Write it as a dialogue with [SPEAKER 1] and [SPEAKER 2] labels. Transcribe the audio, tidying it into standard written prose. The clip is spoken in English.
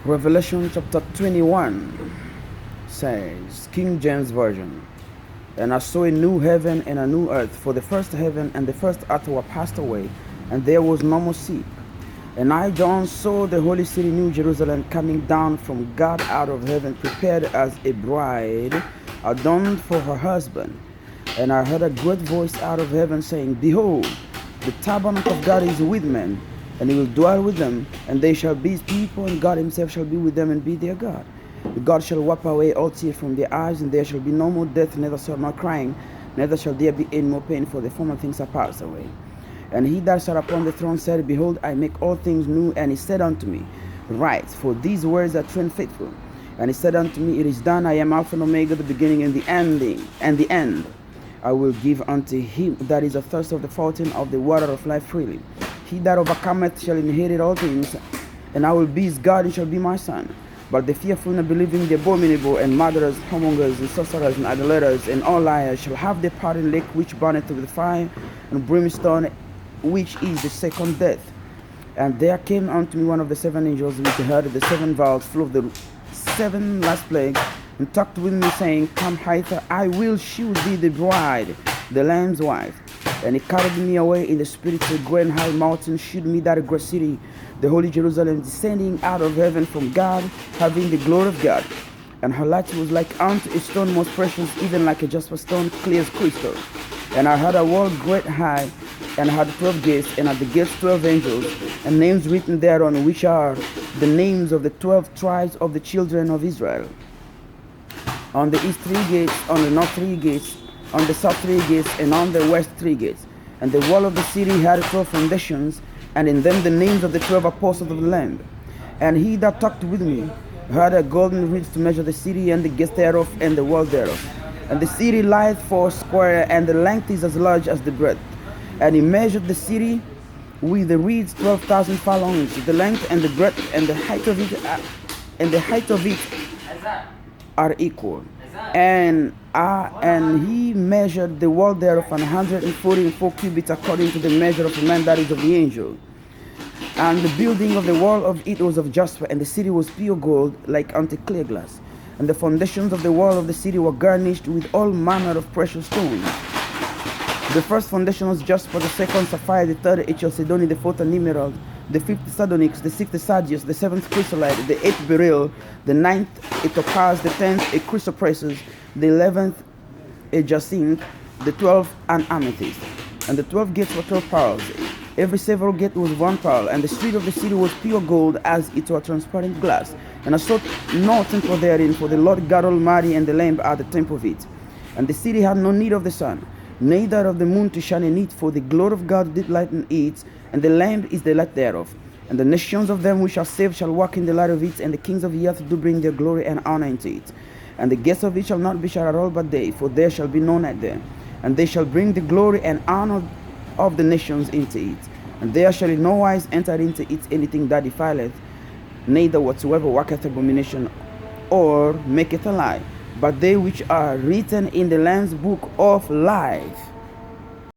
[SPEAKER 1] Revelation chapter 21 says, King James Version, "And I saw a new heaven and a new earth, for the first heaven and the first earth were passed away, and there was no more sea. And I, John, saw the holy city, New Jerusalem, coming down from God out of heaven, prepared as a bride adorned for her husband. And I heard a great voice out of heaven saying, Behold, the tabernacle of God is with men, and he will dwell with them, and they shall be his people, and God himself shall be with them and be their God. God shall wipe away all tears from their eyes, and there shall be no more death, neither shall not crying, neither shall there be any more pain, for the former things are passed away. And he that sat upon the throne said, Behold, I make all things new. And he said unto me, Write, for these words are true and faithful. And he said unto me, It is done. I am Alpha and Omega, the beginning and the ending, and the end. I will give unto him that is athirst of the fountain of the water of life freely. He that overcometh shall inherit all things, and I will be his God, and shall be my son. But the fearful and unbelieving, the abominable, and murderers, whoremongers, and sorcerers, and idolaters, and all liars shall have their part in lake which burneth with fire and brimstone, which is the second death. And there came unto me one of the seven angels, which heard the seven vials full of the seven last plagues, and talked with me, saying, Come hither, I will shew thee the bride, the Lamb's wife. And he carried me away in the spirit to a great and high mountain, shewed me that great city, the holy Jerusalem, descending out of heaven from God, having the glory of God. And her light was like unto a stone most precious, even like a jasper stone, clear as crystal. And I heard a wall great high, and had 12 gates, and at the gates 12 angels, and names written thereon, which are the names of the 12 tribes of the children of Israel. On the east 3 gates, on the north 3 gates, on the south 3 gates, and on the west 3 gates. And the wall of the city had 12 foundations, and in them the names of the 12 apostles of the Lamb. And he that talked with me had a golden reed to measure the city, and the gates thereof, and the wall thereof. And the city lieth 4 square, and the length is as large as the breadth. And he measured the city with the reeds 12,000 furlongs, the length and the breadth and the height of it, are equal. And he measured the wall thereof 144 cubits, according to the measure of a man, that is of the angel. And the building of the wall of it was of jasper, and the city was pure gold, like unto clear glass. And the foundations of the wall of the city were garnished with all manner of precious stones. The first foundation was jasper, the second sapphire, the third chalcedony, the fourth an emerald, the fifth sardonyx, the sixth sardius, the seventh chrysolite, the eighth beryl, the ninth a topaz, the 10th a chrysoprasus, the 11th a jacinth, the 12th an amethyst. And the 12 gates were 12 pearls. Every several gate was 1 pearl, and the street of the city was pure gold, as it were transparent glass. And I saw no temple therein, for the Lord God Almighty and the Lamb are the temple of it. And the city had no need of the sun, neither of the moon to shine in it, for the glory of God did lighten it, and the Lamb is the light thereof. And the nations of them which are saved shall walk in the light of it, and the kings of the earth do bring their glory and honor into it. And the gates of it shall not be shut at all by day, for there shall be no night there. And they shall bring the glory and honor of the nations into it. And there shall in no wise enter into it anything that defileth, neither whatsoever worketh abomination, or maketh a lie, but they which are written in the Lamb's book of life.